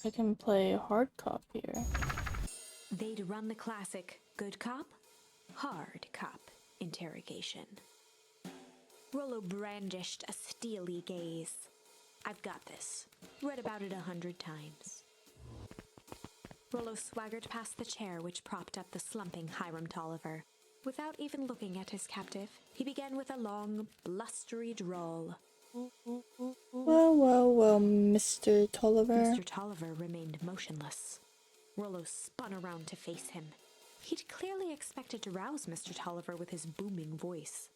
I can play hard cop here. They'd run the classic good cop, hard cop interrogation. Rolo brandished a steely gaze. I've got this. Read about it 100 times. Rolo swaggered past the chair which propped up the slumping Hiram Tolliver. Without even looking at his captive, he began with a long, blustery drawl. Well, Mr. Tolliver. Mr. Tolliver remained motionless. Rolo spun around to face him. He'd clearly expected to rouse Mr. Tolliver with his booming voice.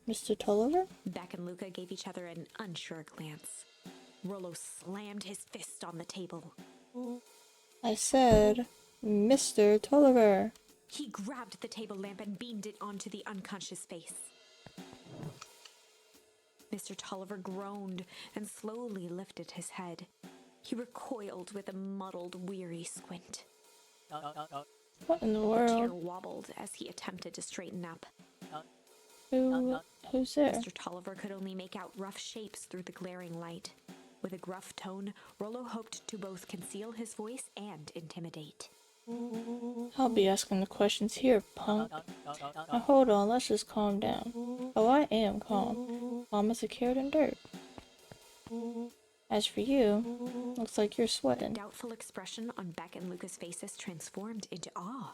Mr. Tolliver? Beck and Luka gave each other an unsure glance. Rolo slammed his fist on the table. I said, Mr. Tolliver. He grabbed the table lamp and beamed it onto the unconscious face. Mr. Tolliver groaned and slowly lifted his head. He recoiled with a muddled, weary squint. What in the The chair world? wobbled as he attempted to straighten up. Who's there? Mr. Tolliver could only make out rough shapes through the glaring light. With a gruff tone, Rolo hoped to both conceal his voice and intimidate. I'll be asking the questions here, punk. Now hold on, let's just calm down. Oh, I am calm. Calm as a carrot in dirt. As for you, looks like you're The sweating. doubtful expression on Beck and Luka's faces transformed into awe.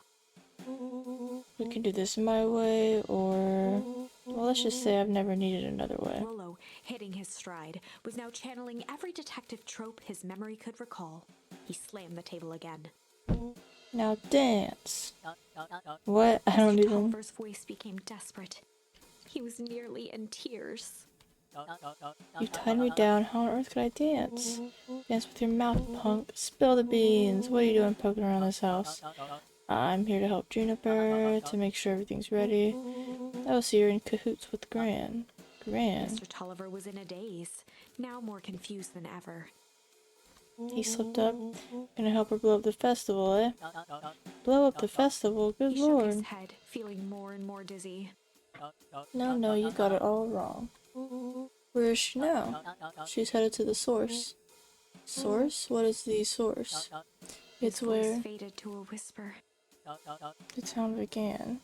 We can do this my way, or... Well, let's just say I've never needed another way. Rolo, hitting his stride, was now channeling every detective trope his memory could recall. He slammed the table again. Now dance. What? I don't Mr. even... Tolliver's voice became desperate. He was nearly in tears. You tied me down, how on earth could I dance? Dance with your mouth, punk. Spill the beans. What are you doing poking around this house? I'm here to help Juniper, to make sure everything's ready. Oh, so you're in cahoots with Gran. Mr. Tolliver was in a daze, now more confused than ever. He slipped up. Gonna help her blow up the festival, eh? Blow up the festival? Good He shook his lord. head, feeling more and more dizzy. No, you got it all wrong. Where is she now? She's headed to the source. Source? What is the source? It's His voice where faded to a whisper. the town began.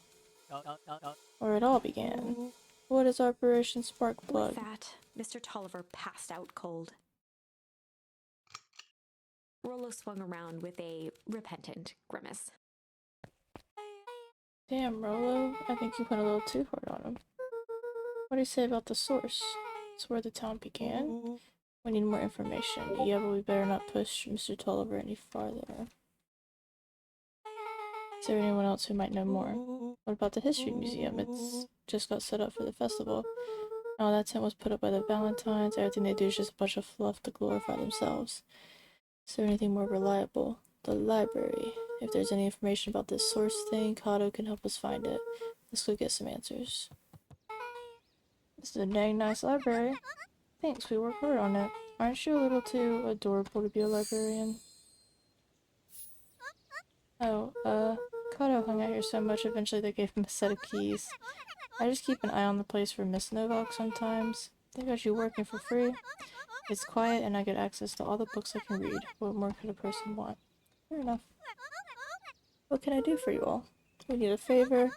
Or it all began. What is Operation With Sparkplug? that, Mr. Tolliver passed out cold. Rolo swung around with a repentant grimace. Damn, Rolo. I think you went a little too hard on him. What do you say about the source? It's where the town began? We need more information. Yeah, but we better not push Mr. Tolliver any farther. Is there anyone else who might know more? What about the History Museum? It's just got set up for the festival. Oh, that tent was put up by the Valentines. Everything they do is just a bunch of fluff to glorify themselves. Is there anything more reliable? The library. If there's any information about this source thing, Kato can help us find it. Let's go get some answers. This is a dang nice library. Thanks, we worked hard on it. Aren't you a little too adorable to be a librarian? Oh, Kato hung out here so much, eventually they gave him a set of keys. I just keep an eye on the place for Miss Novak sometimes. They got you working for free. It's quiet and I get access to all the books I can read. What more could a person want? Fair enough. What can I do for you all? We need a favor.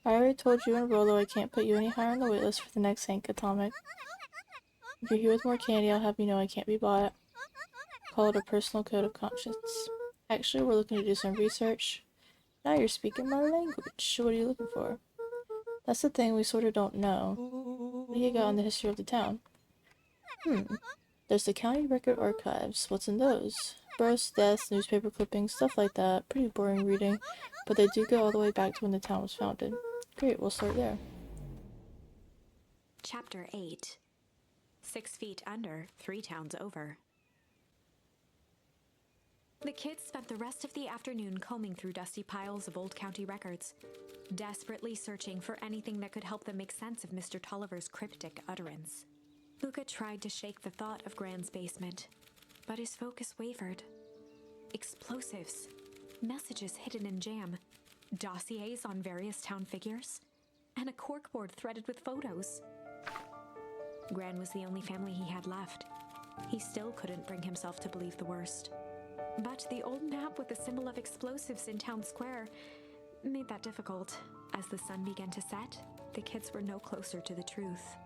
I already told you and Rolo I can't put you any higher on the waitlist for the next Hank Atomic. If you're here with more candy, I'll have you know I can't be bought. Call it a personal code of conscience. Actually, we're looking to do some research. Now you're speaking my language. What are you looking for? That's the thing we sort of don't know. What do you got on the history of the town? There's the county record archives. What's in those? Births, deaths, newspaper clippings, stuff like that. Pretty boring reading, but they do go all the way back to when the town was founded. Great, we'll start there. Chapter 8. 6 feet under, 3 towns over. The kids spent the rest of the afternoon combing through dusty piles of old county records, desperately searching for anything that could help them make sense of Mr. Tolliver's cryptic utterance. Luka tried to shake the thought of Gran's basement, but his focus wavered. Explosives, messages hidden in jam, dossiers on various town figures, and a corkboard threaded with photos. Gran was the only family he had left. He still couldn't bring himself to believe the worst. But the old map with the symbol of explosives in town square made that difficult. As the sun began to set, the kids were no closer to the truth.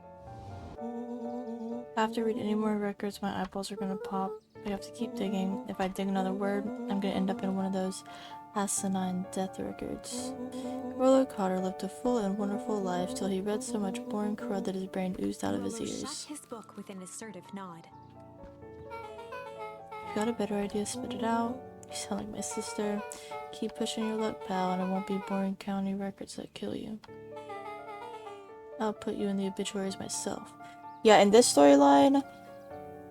If I have to read any more records, my eyeballs are gonna pop. I have to keep digging. If I dig another word, I'm gonna end up in one of those asinine death records. Rolo Cotter lived a full and wonderful life till he read so much boring crud that his brain oozed out of his Rolo ears. shut his book with an assertive nod. If you got a better idea, spit it out. You sound like my sister. Keep pushing your luck, pal, and it won't be boring county records that kill you. I'll put you in the obituaries myself. Yeah, in this storyline,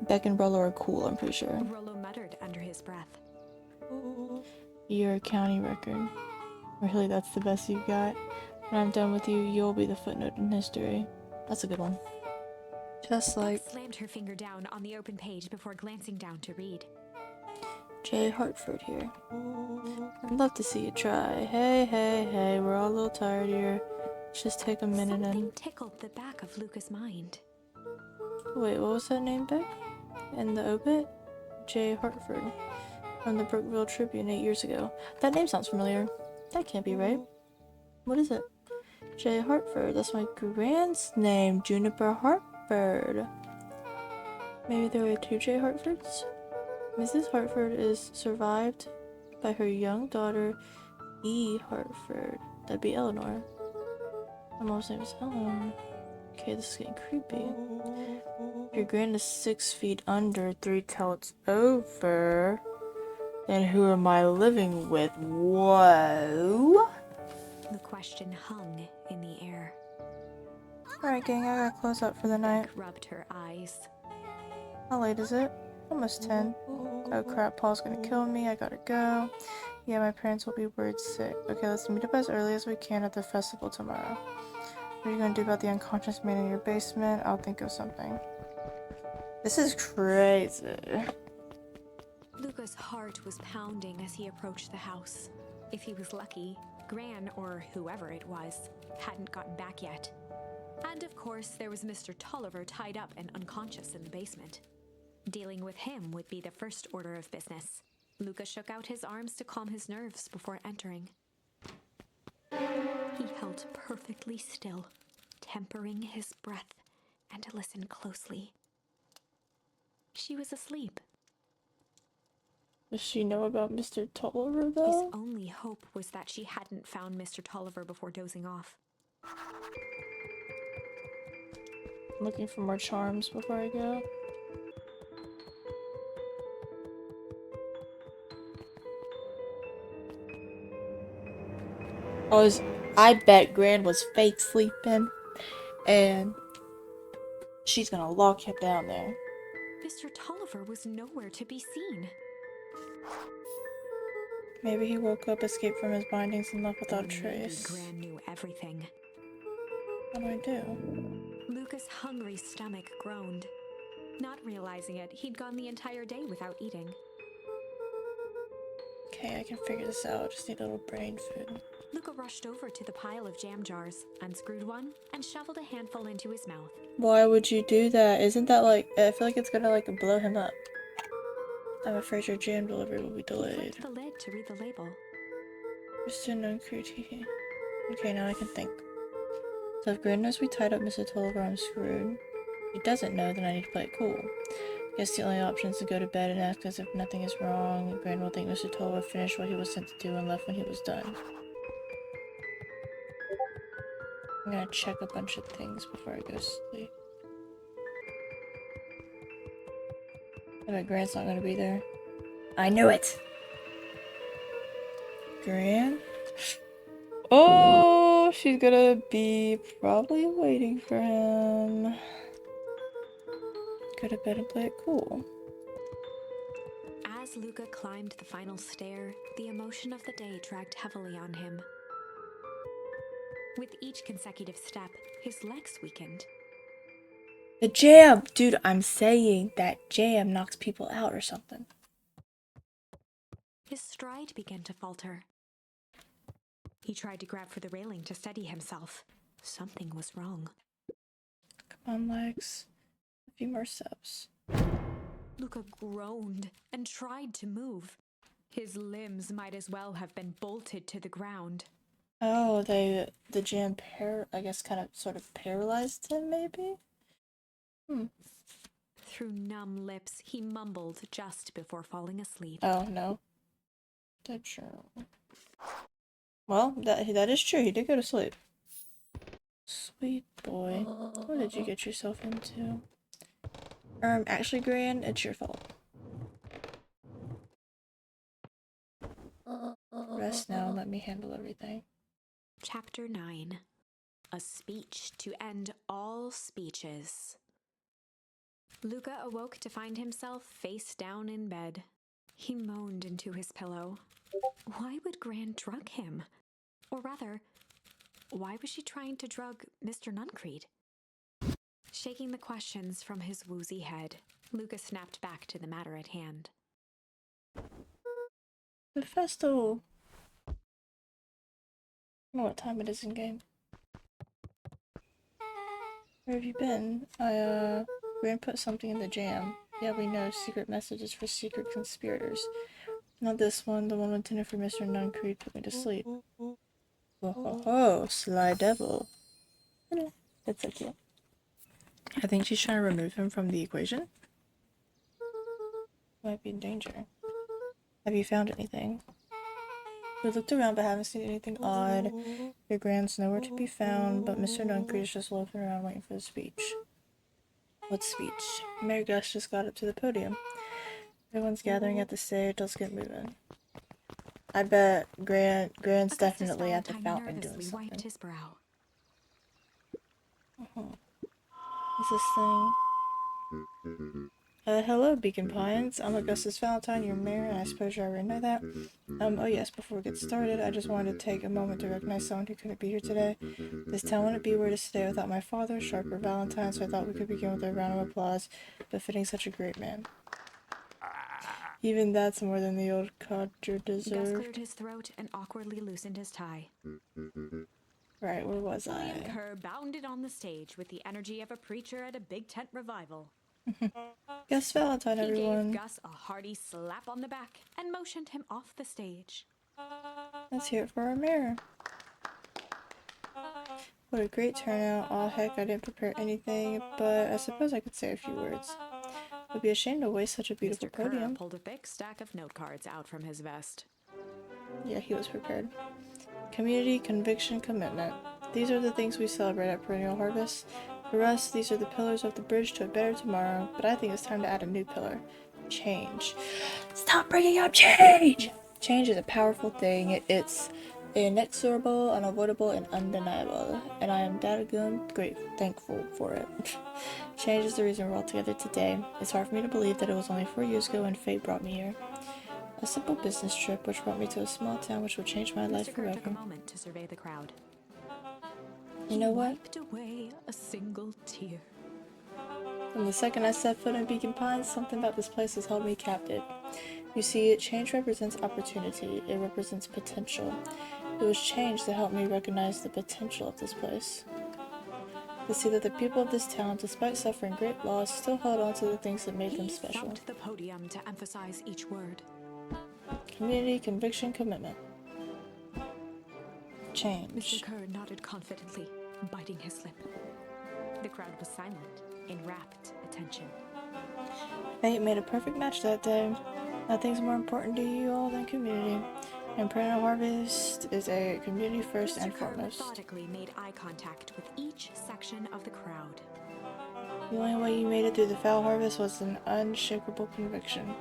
Beck and Rolo are cool, I'm pretty sure. Rolo muttered under his breath. You're a county record. Really, that's the best you've got? When I'm done with you, you'll be the footnote in history. That's a good one. Just like Beck slammed her finger down on the open page before glancing down to read. J. Hartford here. I'd love to see you try. Hey, we're all a little tired here. Just take a minute Something tickled the back of Luka's mind. Wait, what was that name, Beck? In the obit? J. Hartford. From the Brookville Tribune 8 years ago. That name sounds familiar. That can't be right. What is it? J. Hartford. That's my grand's name. Juniper Hartford. Maybe there were 2 J. Hartfords? Mrs. Hartford is survived by her young daughter, E. Hartford. That'd be Eleanor. My mom's name is Eleanor. Okay, this is getting creepy. If your grand is 6 feet under 3 till it's over, then who am I living with? Whoa! The question hung in the air. Alright, gang, I gotta close up for the night. Beck rubbed her eyes. How late is it? Almost 10. Oh crap, Paul's gonna kill me. I gotta go. Yeah, my parents will be worried sick. Okay, let's meet up as early as we can at the festival tomorrow. What are you gonna do about the unconscious man in your basement? I'll think of something. This is crazy. Luka's heart was pounding as he approached the house. If he was lucky, Gran, or whoever it was, hadn't gotten back yet. And of course, there was Mr. Tolliver tied up and unconscious in the basement. Dealing with him would be the first order of business. Luka shook out his arms to calm his nerves before entering. He held perfectly still, tempering his breath, and listened closely. She was asleep. Does she know about Mr. Tolliver, His though? only hope was that she hadn't found Mr. Tolliver before dozing off. I'm looking for more charms before I go. I bet Gran was fake sleeping, and she's gonna lock him down there. Mr. Tolliver was nowhere to be seen. Maybe he woke up, escaped from his bindings, and left without a Maybe trace. Gran knew everything. What do I do? Luka's hungry stomach groaned. Not realizing it, he'd gone the entire day without eating. Okay, I can figure this out. Just need a little brain food. Luka rushed over to the pile of jam jars, unscrewed one, and shoveled a handful into his mouth. Why would you do that? Isn't that like... I feel like it's gonna like blow him up. I'm afraid your jam delivery will be He delayed. flipped the lid to read the label. Just an uncrewed hee. Okay, now I can think. So if Gran knows we tied up Mr. Tolliver, I'm screwed. If he doesn't know, then I need to play it cool. Guess the only option is to go to bed and ask as if nothing is wrong. Gran will think Mr. Tolliver finished what he was sent to do and left when he was done. I'm gonna check a bunch of things before I go to sleep. I bet Gran's not gonna be there. I knew it! Gran? Oh, she's gonna be probably waiting for him. Go to bed and play it cool. As Luka climbed the final stair, the emotion of the day dragged heavily on him. With each consecutive step, his legs weakened. The jam! Dude, I'm saying that jam knocks people out or something. His stride began to falter. He tried to grab for the railing to steady himself. Something was wrong. Come on, legs. A few more steps. Luka groaned and tried to move. His limbs might as well have been bolted to the ground. Oh, the jam I guess kind of sort of paralyzed him, maybe? Through numb lips, he mumbled just before falling asleep. Oh, no. That's true. Well, that is true. He did go to sleep. Sweet boy. What did you get yourself into? Actually, Gran, it's your fault. Rest now and let me handle everything. Chapter 9. A speech to end all speeches. Luka awoke to find himself face down in bed. He moaned into his pillow. Why would Gran drug him? Or rather, why was she trying to drug Mr. Nuncreed? Shaking the questions from his woozy head, Luka snapped back to the matter at hand. The festival. I don't know what time it is in game. Where have you been? Gran put something in the jam. Yeah, we know. Secret messages for secret conspirators. Not this one. The one intended for Mr. Nuncreed put me to sleep. Oh ho ho, sly devil. That's so cute. I think she's trying to remove him from the equation. Might be in danger. Have you found anything? We looked around but haven't seen anything odd. Your Gran's nowhere to be found, but Mr. Nuncreed is just loafing around waiting for the speech. What speech? Mayor Gus just got up to the podium. Everyone's gathering at the stage. Let's get moving. I bet Gran's definitely at the fountain doing something. Wiped his brow. What's this thing? Hello, Beacon Pines. I'm Augustus Valentine, your mayor, and I suppose you already know that. Oh yes, before we get started, I just wanted to take a moment to recognize someone who couldn't be here today. This town wouldn't be where it is today without my father, Sharper Valentine, so I thought we could begin with a round of applause, befitting such a great man. Even that's more than the old codger Gus deserved. cleared his throat and awkwardly loosened his tie. Right, where was William I? Kerr bounded on the stage with the energy of a preacher at a big tent revival. Gus Valentine, He everyone. gave Gus a hearty slap on the back and motioned him off the stage. Let's hear it for our mayor. What a great turnout. Aw, heck, I didn't prepare anything, but I suppose I could say a few words. It would be a shame to waste such a beautiful Mr. Kerr podium. pulled a thick stack of note cards out from his vest. Yeah, he was prepared. Community, conviction, commitment. These are the things we celebrate at Perennial Harvest. For us, these are the pillars of the bridge to a better tomorrow, but I think it's time to add a new pillar. Change. Stop bringing up change! Change is a powerful thing. It's inexorable, unavoidable, and undeniable, and I am thankful for it. Change is the reason we're all together today. It's hard for me to believe that it was only 4 years ago when fate brought me here. A simple business trip which brought me to a small town which will change my life Mr. Kerr took a forever. moment to survey the crowd. You know what? He wiped away a single tear. From the second I set foot in Beacon Pines, something about this place has held me captive. You see, change represents opportunity. It represents potential. It was change that helped me recognize the potential of this place. To see that the people of this town, despite suffering great loss, still held on to the things that made them He special. thumped the podium to emphasize each word. Community, conviction, commitment. Change. Mr. Kerr nodded confidently, biting his lip. The crowd was silent, in rapt attention. Fate made a perfect match that day. Nothing's more important to you all than community. And Perennial Harvest is a community first and Mr. Kerr foremost. methodically made eye contact with each section of the crowd. The only way you made it through the foul harvest was an unshakable conviction.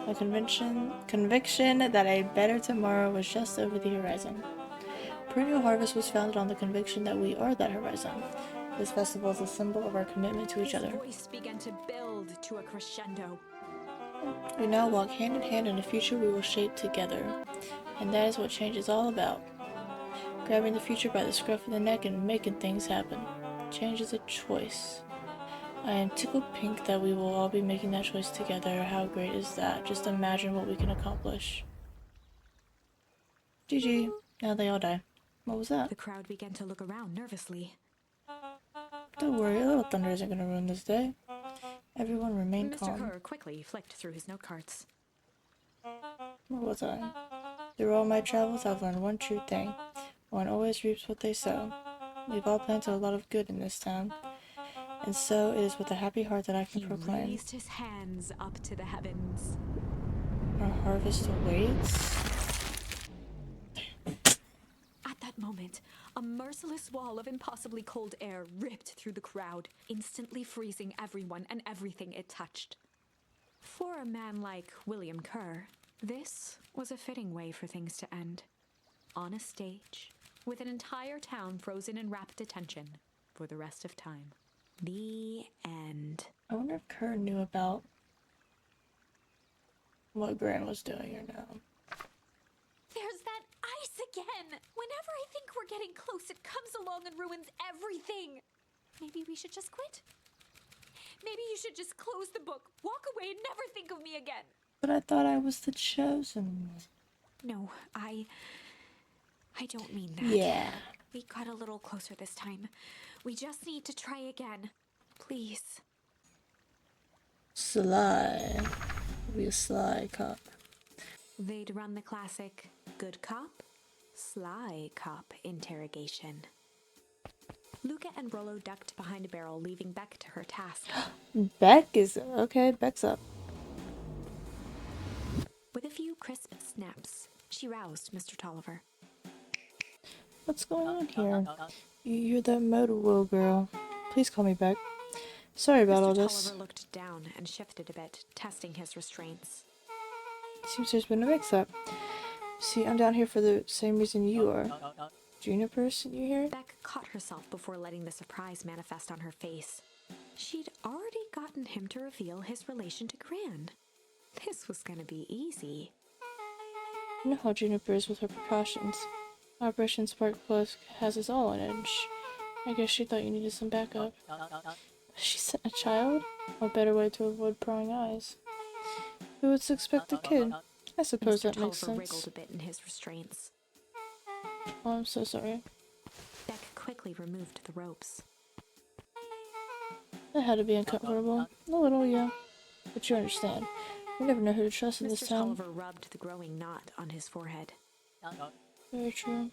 A conviction that a better tomorrow was just over the horizon. Perennial Harvest was founded on the conviction that we are that horizon. This festival is a symbol of our commitment to each other. His voice began to build to a crescendo. We now walk hand in hand in a future we will shape together. And that is what change is all about. Grabbing the future by the scruff of the neck and making things happen. Change is a choice. I am tickled pink that we will all be making that choice together. How great is that? Just imagine what we can accomplish. GG. Now they all die. What was that? The crowd began to look around nervously. Don't worry, a little thunder isn't gonna ruin this day. Everyone remain Mr. calm. Kerr quickly flicked through his note cards. Or was I? Through all my travels, I've learned one true thing. One always reaps what they sow. We've all planted a lot of good in this town, and so it is with a happy heart that I can proclaim. He raised his hands up to the heavens. Our harvest awaits. At that moment, a merciless wall of impossibly cold air ripped through the crowd, instantly freezing everyone and everything it touched. For a man like William Kerr, this was a fitting way for things to end. On a stage, with an entire town frozen in rapt attention for the rest of time. The end. I wonder if Kerr knew about what Gran was doing or no. There's that ice again! Whenever I think we're getting close, it comes along and ruins everything. Maybe we should just quit? Maybe you should just close the book, walk away, and never think of me again. But I thought I was the chosen one. No, I don't mean that. Yeah. We got a little closer this time. We just need to try again. Please. Sly. Be a sly cop. They'd run the classic good cop, sly cop interrogation. Luka and Rolo ducked behind a barrel, leaving Beck to her task. Beck is okay. Beck's up. With a few crisp snaps, she roused Mr. Tolliver. What's going on here? You're that motor wheel girl. Please call me Beck. Sorry about all Mr. this. Tolliver looked down and shifted a bit, testing his restraints. Seems there's been a mix-up. See, I'm down here for the same reason you are. Juniper sent you here? Beck caught herself before letting the surprise manifest on her face. She'd already gotten him to reveal his relation to Gran. This was gonna be easy. You know how Juniper is with her precautions. Operation Spark Plus has us all on edge. I guess she thought you needed some backup. She sent a child? What better way to avoid prying eyes? Who would suspect a kid? I suppose Mr. that makes Tolliver sense. wriggled a bit in his restraints. Oh, I'm so sorry. Beck quickly removed the ropes. That had to be uncomfortable. A little, yeah. But you understand. You never know who to trust in this Mr. town. Tolliver rubbed the growing knot on his forehead. Very true.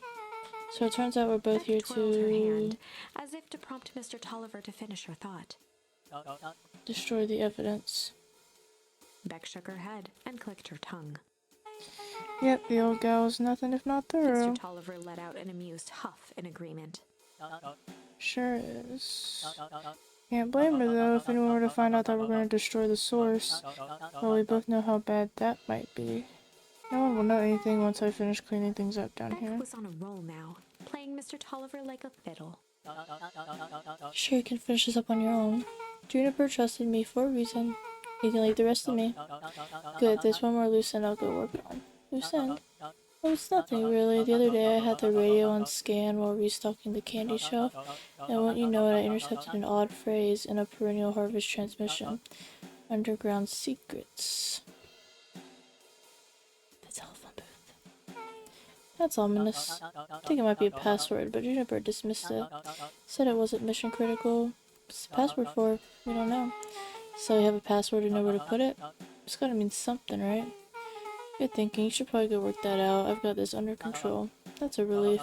So it turns out we're both Beck here twirled her to hand, as if to prompt Mr. Tolliver to finish her thought. destroy the evidence. Beck shook her head and clicked her tongue. Yep, the old gal is nothing if not thorough. Mr. Tolliver let out an amused huff in agreement. Sure is. Can't blame her though if anyone were to find out that we're going to destroy the source. Well, we both know how bad that might be. No one will know anything once I finish cleaning things up down Beck here. was on a roll now, playing Mr. Tolliver like a fiddle. Sure, you can finish this up on your own. Juniper trusted me for a reason. You can leave the rest to me. Good, there's one more loose end I'll go work on. Loose end? Oh, it's nothing really. The other day I had the radio on scan while restocking the candy shelf, and wouldn't you know it, I intercepted an odd phrase in a perennial harvest transmission. Underground secrets. The telephone booth. That's ominous. I think it might be a password, but Juniper dismissed it. Said it wasn't mission critical. What's the password for? We don't know. So we have a password and know where to put it? It's gotta mean something, right? Good thinking. You should probably go work that out. I've got this under control. That's a relief.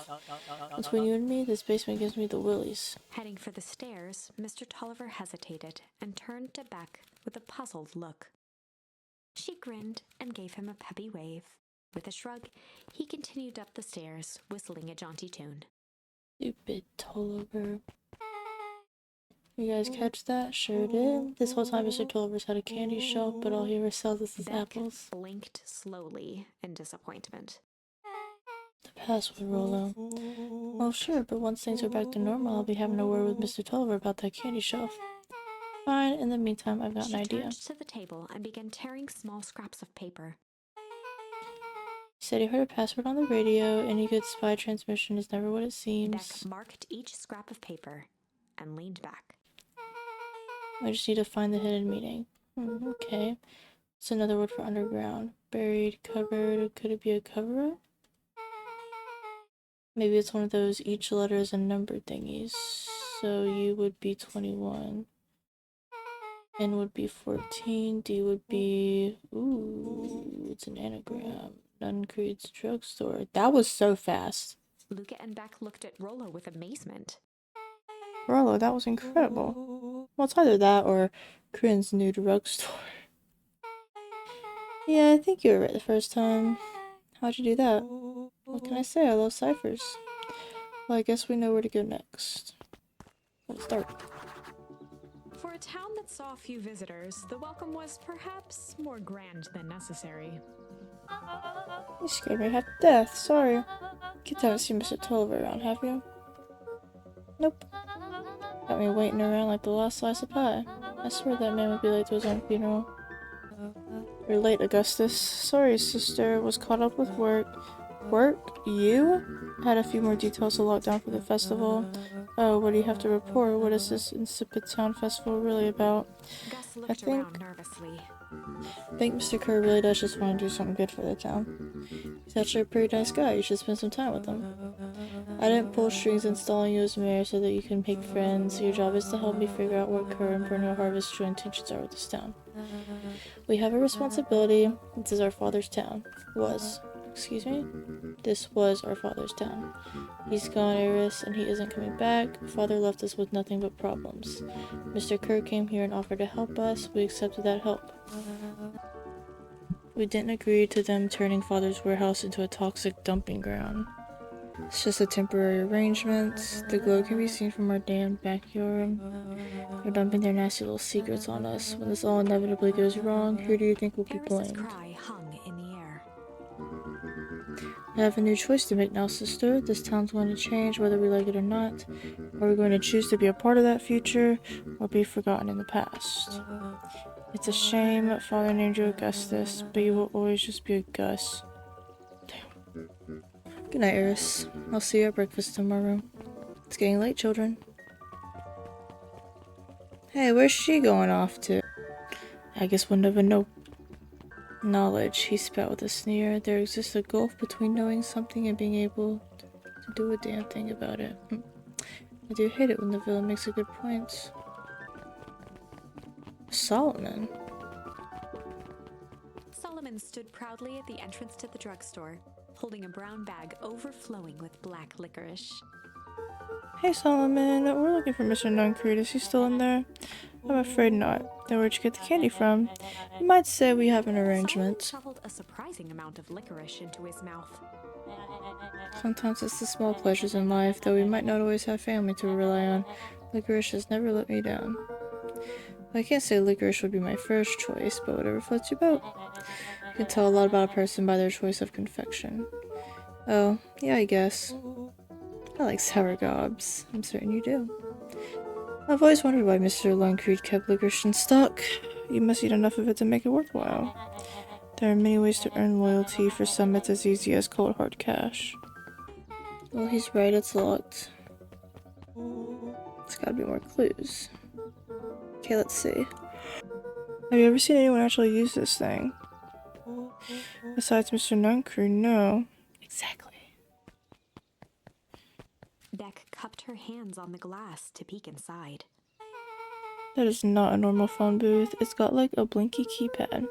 Between you and me, this basement gives me the willies. Heading for the stairs, Mr. Tolliver hesitated and turned to Beck with a puzzled look. She grinned and gave him a peppy wave. With a shrug, he continued up the stairs, whistling a jaunty tune. Stupid Tolliver. You guys catch that? Sure did. This whole time Mr. Tolliver's had a candy shelf, but all he ever sells us is Beck apples. blinked slowly in disappointment. The password, Rolo. Well, sure, but once things are back to normal, I'll be having a word with Mr. Tolliver about that candy shelf. Fine, in the meantime, I've got an idea. She turned to the table and began tearing small scraps of paper. He said he heard a password on the radio. Any good spy transmission is never what it seems. Beck marked each scrap of paper and leaned back. I just need to find the hidden meaning. Okay. It's another word for underground. Buried, covered. Could it be a cover-up? Maybe it's one of those each letter is a number thingies. So U would be 21. N would be 14. D would be... Ooh, it's an anagram. Uncreed's drugstore. That was so fast. Luka and Beck looked at Rolo with amazement. Rolo, that was incredible. Well, it's either that or Corinne's new drugstore. Yeah, I think you were right the first time. How'd you do that? What can I say? I love ciphers. Well, I guess we know where to go next. Let's start. For a town that saw few visitors, the welcome was perhaps more grand than necessary. You scared me half to death. Sorry. Kids haven't seen Mr. Tolliver around, have you? Nope. Got me waiting around like the last slice of pie. I swear that man would be late to his own funeral. You're late, Augustus. Sorry, sister. Was caught up with work. Work? You? Had a few more details to lock down for the festival. Oh, what do you have to report? What is this insipid town festival really about? Gus looked around nervously. I think Mr. Kerr really does just want to do something good for the town. He's actually a pretty nice guy. You should spend some time with him. I didn't pull strings installing you as mayor so that you can make friends. Your job is to help me figure out what Kerr and Bruno Harvest's true intentions are with this town. We have a responsibility. This is our father's town. Excuse me? This was our father's town. He's gone, Eris, and he isn't coming back. Father left us with nothing but problems. Mr. Kerr came here and offered to help us. We accepted that help. We didn't agree to them turning Father's warehouse into a toxic dumping ground. It's just a temporary arrangement. The glow can be seen from our damned backyard. They're dumping their nasty little secrets on us. When this all inevitably goes wrong, who do you think will be blamed? Cry hung in the air. I have a new choice to make now, sister. This town's going to change whether we like it or not. Are we going to choose to be a part of that future or be forgotten in the past? It's a shame Father named you Augustus, but you will always just be a Gus. Damn. Good night, Eris. I'll see you at breakfast tomorrow. It's getting late, children. Hey, where's she going off to? I guess we'll never know. Knowledge, he spat with a sneer. There exists a gulf between knowing something and being able to do a damn thing about it. I do hate it when the villain makes a good point. Solomon. Solomon stood proudly at the entrance to the drugstore, holding a brown bag overflowing with black licorice. Hey Solomon, we're looking for Mr. Nuncreed. Is he still in there? I'm afraid not. Then where'd you get the candy from? You might say we have an arrangement. Solomon shoveled a surprising amount of licorice into his mouth. Sometimes it's the small pleasures in life, though we might not always have family to rely on. Licorice has never let me down. I can't say licorice would be my first choice, but whatever floats your boat. You can tell a lot about a person by their choice of confection. Oh, yeah, I guess. I like sour gobs. I'm certain you do. I've always wondered why Mr. Nuncreed kept licorice in stock. You must eat enough of it to make it worthwhile. There are many ways to earn loyalty. For some, it's as easy as cold hard cash. Well, he's right, it's locked. There's gotta be more clues. Okay, let's see. Have you ever seen anyone actually use this thing? Besides Mr. Nuncreed, no. Exactly. Beck cupped her hands on the glass to peek inside. That is not a normal phone booth. It's got like a blinky keypad.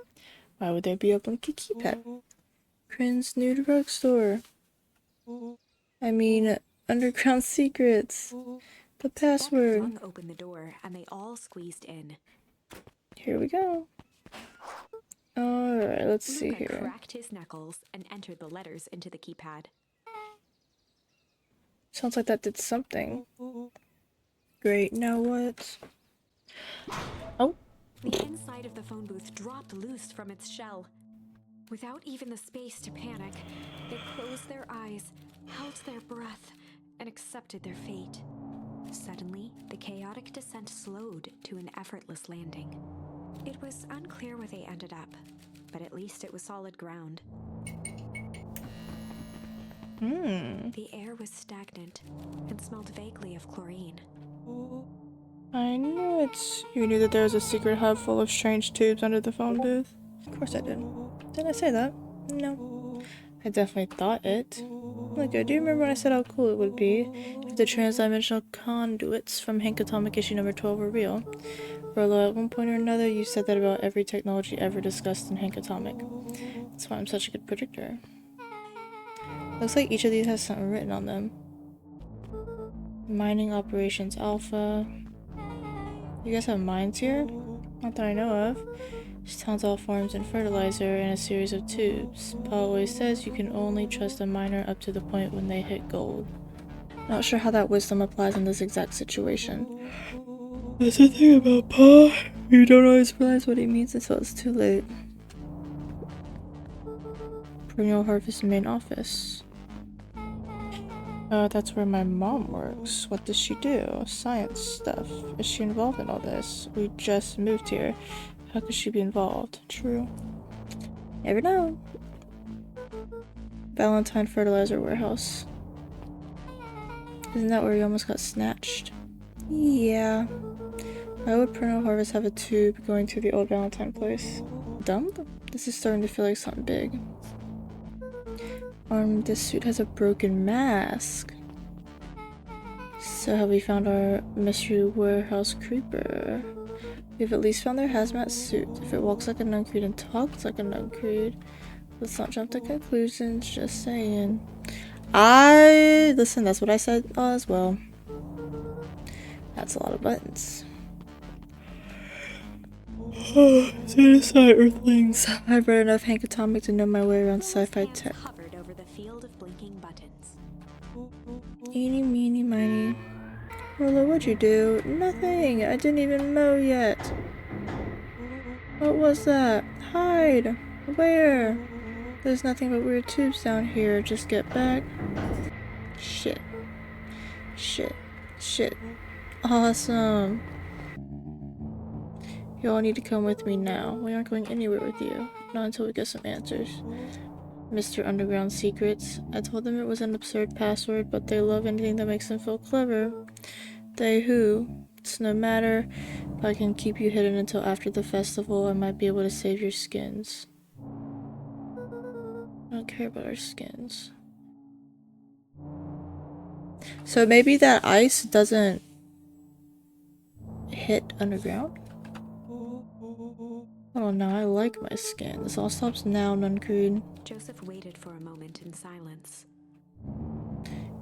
Why would there be a blinky keypad? Corinne's new drugstore. I mean, underground secrets. The password. Beck flung open the door, and they all squeezed in. Here we go. Alright, let's see Luka here. cracked his knuckles and entered the letters into the keypad. Sounds like that did something. Great, now what? Oh. The inside of the phone booth dropped loose from its shell. Without even the space to panic, they closed their eyes, held their breath, and accepted their fate. Suddenly, the chaotic descent slowed to an effortless landing. It was unclear where they ended up, but at least it was solid ground. The air was stagnant and smelled vaguely of chlorine. I knew it. You knew that there was a secret hub full of strange tubes under the phone booth? Of course I did. Didn't I say that? No. I definitely thought it. Look, do you remember when I said how cool it would be if the transdimensional conduits from Hank Atomic issue number 12 were real? Rolo, at one point or another, you said that about every technology ever discussed in Hank Atomic. That's why I'm such a good predictor. Looks like each of these has something written on them. Mining Operations Alpha. You guys have mines here? Not that I know of. This town's all farms and fertilizer and a series of tubes. Pa always says you can only trust a miner up to the point when they hit gold. Not sure how that wisdom applies in this exact situation. That's the thing about Pa. You don't always realize what he means until it's too late. Perennial Harvest main office. That's where my mom works. What does she do? Science stuff. Is she involved in all this? We just moved here. How could she be involved? True. Never know. Valentine Fertilizer Warehouse. Isn't that where you almost got snatched? Yeah. Why would Perennial Harvest have a tube going to the old Valentine place? Dump? This is starting to feel like something big. This suit has a broken mask. So have we found our mystery warehouse creeper? We've at least found their hazmat suit. If it walks like a nun-creed and talks like a nun-creed, let's not jump to conclusions, just saying. Listen, that's what I said as well. That's a lot of buttons. Stay aside, Earthlings. I've read enough Hank Atomic to know my way around sci-fi tech. Over the field of blinking buttons. Eeny, meeny, miny. Rolo, what'd you do? Nothing! I didn't even mow yet! What was that? Hide! Where? There's nothing but weird tubes down here. Just get back. Shit. Shit. Shit. Awesome! You all need to come with me now. We aren't going anywhere with you. Not until we get some answers. Mr. Underground Secrets. I told them it was an absurd password, but they love anything that makes them feel clever. They who? It's no matter. If I can keep you hidden until after the festival, I might be able to save your skins. I don't care about our skins. So maybe that ice doesn't hit underground? Oh no, I like my skin. This all stops now, Nuncreed. Joseph waited for a moment in silence.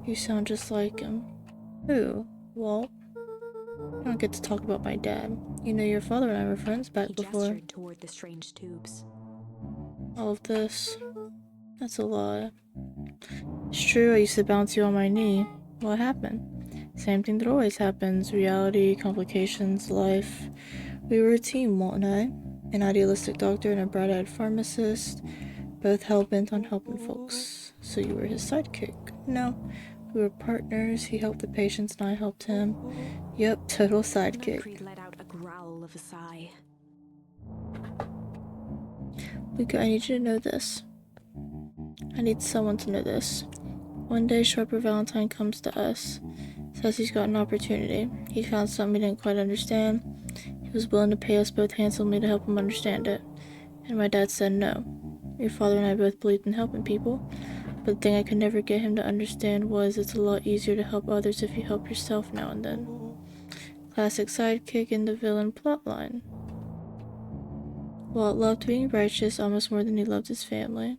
You sound just like him. Who? Walt? I don't get to talk about my dad. You know your father and I were friends back before. He gestured toward the strange tubes. All of this. That's a lie. It's true, I used to bounce you on my knee. What happened? Same thing that always happens. Reality, complications, life. We were a team, Walt and I. An idealistic doctor and a bright-eyed pharmacist. Both hell-bent on helping folks. So you were his sidekick? No. We were partners. He helped the patients and I helped him. Yep, total sidekick. Creed let out a growl of a sigh. Luka, I need you to know this. I need someone to know this. One day, Sharper Valentine comes to us. Says he's got an opportunity. He found something he didn't quite understand. He was willing to pay us both handsomely to help him understand it. And my dad said no. Your father and I both believed in helping people. But the thing I could never get him to understand was it's a lot easier to help others if you help yourself now and then. Classic sidekick in the villain plotline. Walt loved being righteous almost more than he loved his family.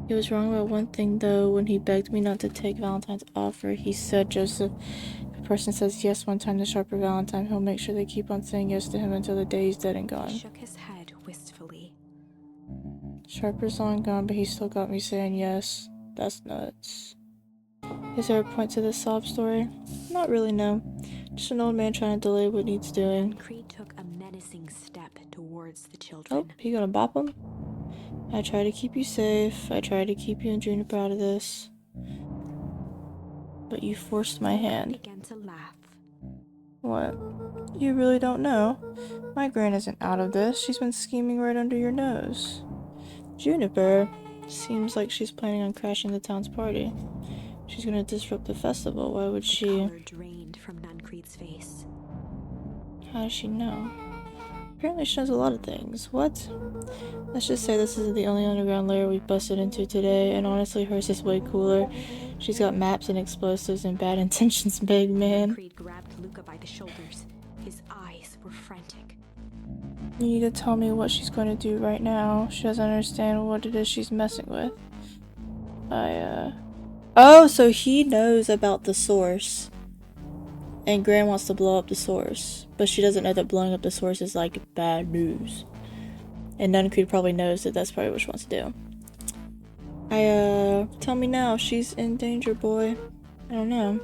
He was wrong about one thing though. When he begged me not to take Valentine's offer, he said, Joseph, if a person says yes one time to Sharper Valentine, he'll make sure they keep on saying yes to him until the day he's dead and gone. He shook his head wistfully. Sharper's long gone, but he still got me saying yes. That's nuts. Is there a point to this sob story? Not really, no. Just an old man trying to delay what needs doing. Creed took a menacing step towards the children. Oh, you gonna bop him? I try to keep you safe. I try to keep you and Juniper out of this. But you forced my hand. Began to laugh. What? You really don't know? My gran isn't out of this. She's been scheming right under your nose. Juniper. Seems like she's planning on crashing the town's party. She's gonna disrupt the festival. Why would she? The color drained from Nuncreed's face. How does she know? Apparently she knows a lot of things. What? Let's just say this isn't the only underground layer we've busted into today, and honestly hers is way cooler. She's got maps and explosives and bad intentions, big man. Creed grabbed Luka by the shoulders. His eyes were frantic. You need to tell me what she's going to do right now. She doesn't understand what it is she's messing with. Oh, so he knows about the source. And Gran wants to blow up the source. But she doesn't know that blowing up the source is like bad news. And Nuncreed probably knows that that's probably what she wants to do. Tell me now, she's in danger, boy. I don't know.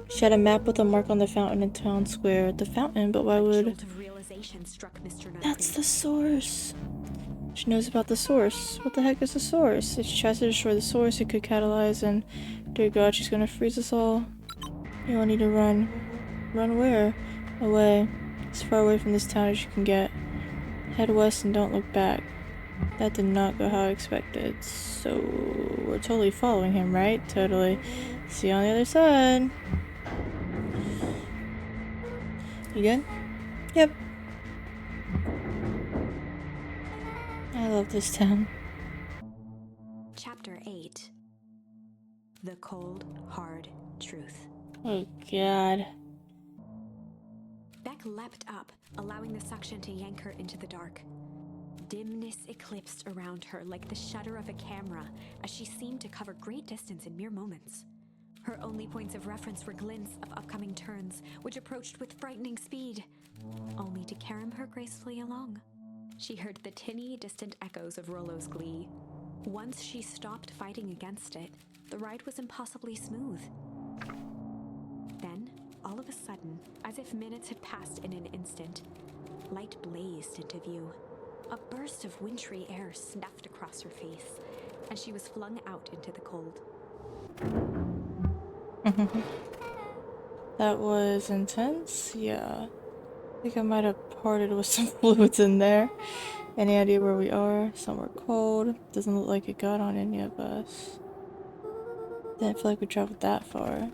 She had a map with a mark on the fountain in town square. The fountain, but why would... Jolt of realization struck Mr. Nuncreed. That's the source. She knows about the source. What the heck is the source? If she tries to destroy the source, it could catalyze and... Dear God, she's gonna freeze us all. You all need to run. Run where? Away. As far away from this town as you can get. Head west and don't look back. That did not go how I expected. So... we're totally following him, right? Totally. See you on the other side. You good? Yep. I love this town. Chapter 8. The Cold, Hard Truth. Oh God. Beck leapt up, allowing the suction to yank her into the dark. Dimness eclipsed around her like the shutter of a camera, as she seemed to cover great distance in mere moments. Her only points of reference were glints of upcoming turns, which approached with frightening speed, only to carom her gracefully along. She heard the tinny, distant echoes of Rolo's glee. Once she stopped fighting against it, the ride was impossibly smooth. Then, all of a sudden, as if minutes had passed in an instant, light blazed into view. A burst of wintry air snuffed across her face, and she was flung out into the cold. That was intense? Yeah. I think I might have parted with some fluids in there. Any idea where we are? Somewhere cold. Doesn't look like it got on any of us. Didn't feel like we traveled that far.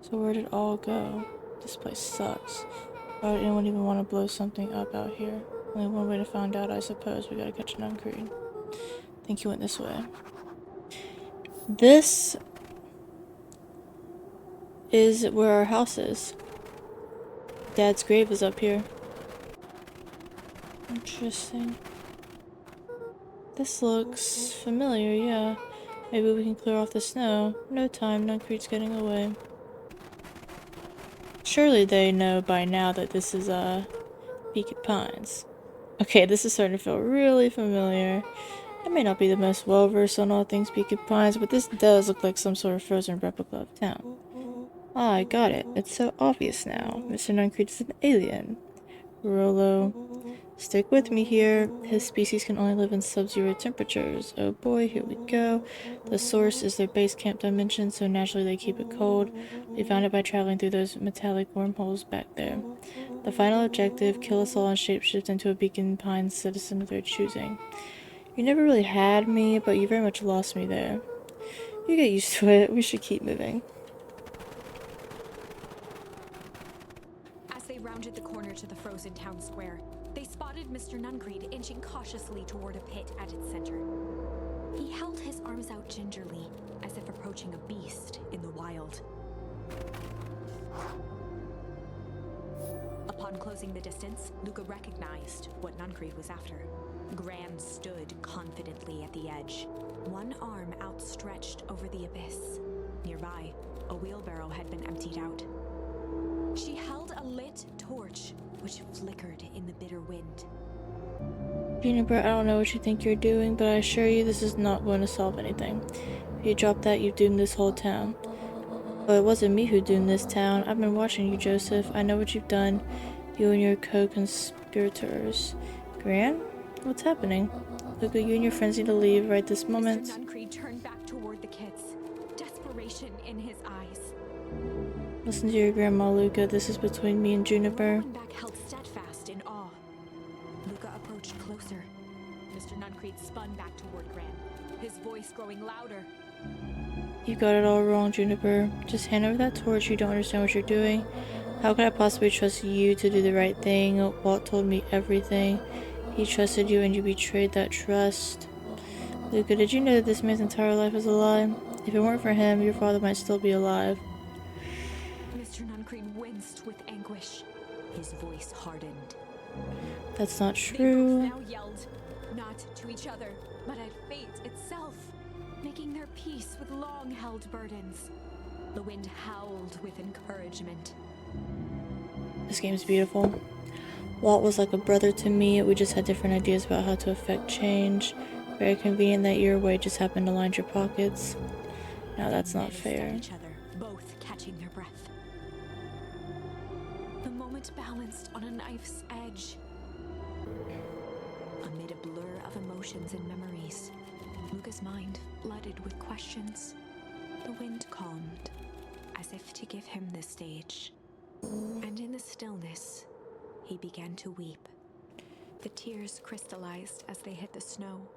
So where did it all go? This place sucks. Why would anyone even want to blow something up out here? Only one way to find out, I suppose. We gotta catch an Nuncreed. I think he went this way. This is where our house is. Dad's grave is up here. Interesting. This looks familiar, yeah. Maybe we can clear off the snow. No time, Nuncreed's getting away. Surely they know by now that this is, Pines. Okay, this is starting to feel really familiar. I may not be the most well-versed on all things Pines, but this does look like some sort of frozen replica of town. Ah, I got it. It's so obvious now. Mr. Nuncreed is an alien. Rolo. Stick with me here. His species can only live in sub-zero temperatures. Oh boy, here we go. The source is their base camp dimension, so naturally they keep it cold. We found it by traveling through those metallic wormholes back there. The final objective, kill us all and shapeshift into a Beacon Pines citizen of their choosing. You never really had me, but you very much lost me there. You get used to it. We should keep moving. As they rounded the corner to the frozen town square, they spotted Mr. Nuncreed inching cautiously toward a pit at its center. He held his arms out gingerly, as if approaching a beast in the wild. Upon closing the distance, Luka recognized what Nuncreed was after. Gran stood confidently at the edge, one arm outstretched over the abyss. Nearby, a wheelbarrow had been emptied out. She held a lit torch, which flickered in the bitter wind. Juniper, I don't know what you think you're doing, but I assure you this is not going to solve anything. If you drop that, you've doomed this whole town. Oh, it wasn't me who doomed this town. I've been watching you, Joseph. I know what you've done. You and your co-conspirators. Gran? What's happening? Luka, you and your friends need to leave right this moment. Mr. Nuncreed turned back toward the kids, desperation in his eyes. Listen to your grandma, Luka. This is between me and Juniper. Back held steadfast in awe. Luka approached closer. Mr. Nuncreed spun back toward Gran, his voice growing louder. You got it all wrong, Juniper. Just hand over that torch. You don't understand what you're doing. How could I possibly trust you to do the right thing? Walt told me everything. He trusted you and you betrayed that trust. Luka, did you know that this man's entire life was a lie? If it weren't for him, your father might still be alive. Mr. Nuncreed winced with anguish. His voice hardened. That's not They true. both now yelled, not to each other, but at fate itself. making their peace with long-held burdens. The wind howled with encouragement. This game's beautiful. Walt was like a brother to me. We just had different ideas about how to affect change. Very convenient that your way just happened to line your pockets. Now that's not fair. Each other, both catching their breath. The moment balanced on a knife's edge. Amid a blur of emotions and memories, Luka's mind flooded with questions. The wind calmed, as if to give him the stage. And in the stillness, he began to weep. The tears crystallized as they hit the snow.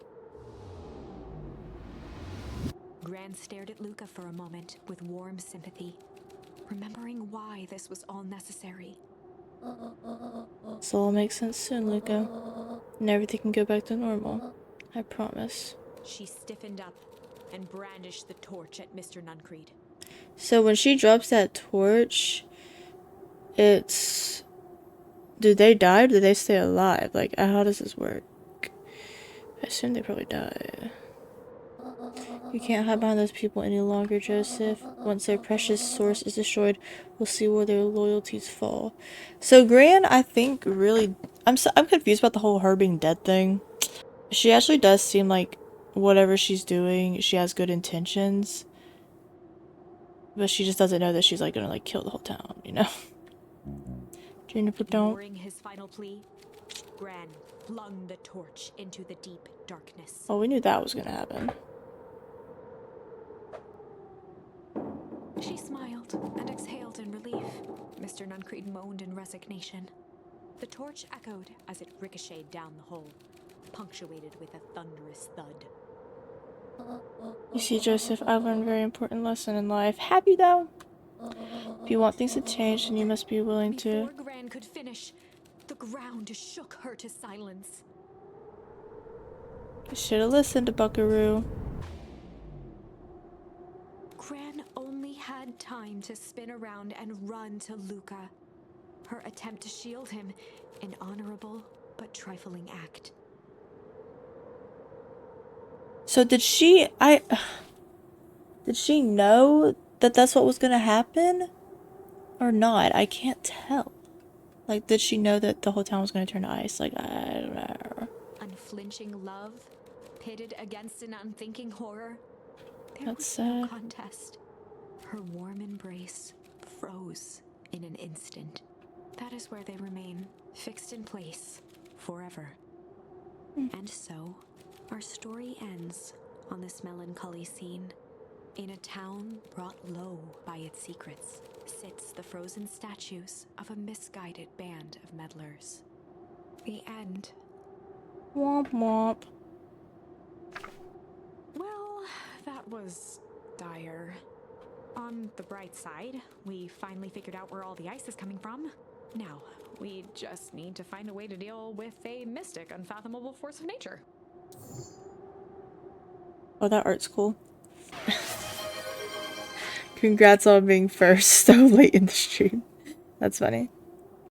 Gran stared at Luka for a moment with warm sympathy, remembering why this was all necessary. This all makes sense soon, Luka. And everything can go back to normal. I promise. She stiffened up and brandished the torch at Mr. Nuncreed. So when she drops that torch, it's... Do they die or do they stay alive? Like, how does this work? I assume they probably die. You can't hide behind those people any longer, Joseph. Once their precious source is destroyed, we'll see where their loyalties fall. So Gran, I think, really... I'm confused about the whole her being dead thing. She actually does seem like whatever she's doing, she has good intentions. But she just doesn't know that she's, like, gonna, like, kill the whole town, you know? Juniper, don't. Ignoring his final plea, Gran flung the torch into the deep darkness. Oh, we knew that was gonna happen. She smiled and exhaled in relief. Mr. Nuncreed moaned in resignation. The torch echoed as it ricocheted down the hole, punctuated with a thunderous thud. You see, Joseph, I've learned a very important lesson in life. Have you, though? If you want things to change, then you must be willing to... Before Gran could finish, the ground shook her to silence. You should have listened to Buckaroo. Gran only had time to spin around and run to Luka. Her attempt to shield him, an honorable but trifling act. So did she... Did she know that that's what was gonna happen? Or not? I can't tell. Like, did she know that the whole town was gonna turn to ice? Like, I don't know. Unflinching love, pitted against an unthinking horror. There That's was sad. no contest. Her warm embrace froze in an instant. That is where they remain, fixed in place, forever. And so, our story ends on this melancholy scene. In a town brought low by its secrets, sits the frozen statues of a misguided band of meddlers. The end. Womp womp. Well, that was dire. On the bright side, we finally figured out where all the ice is coming from. Now, we just need to find a way to deal with a mystic, unfathomable force of nature. Oh, that art's cool. Congrats on being first so late in the stream. That's funny.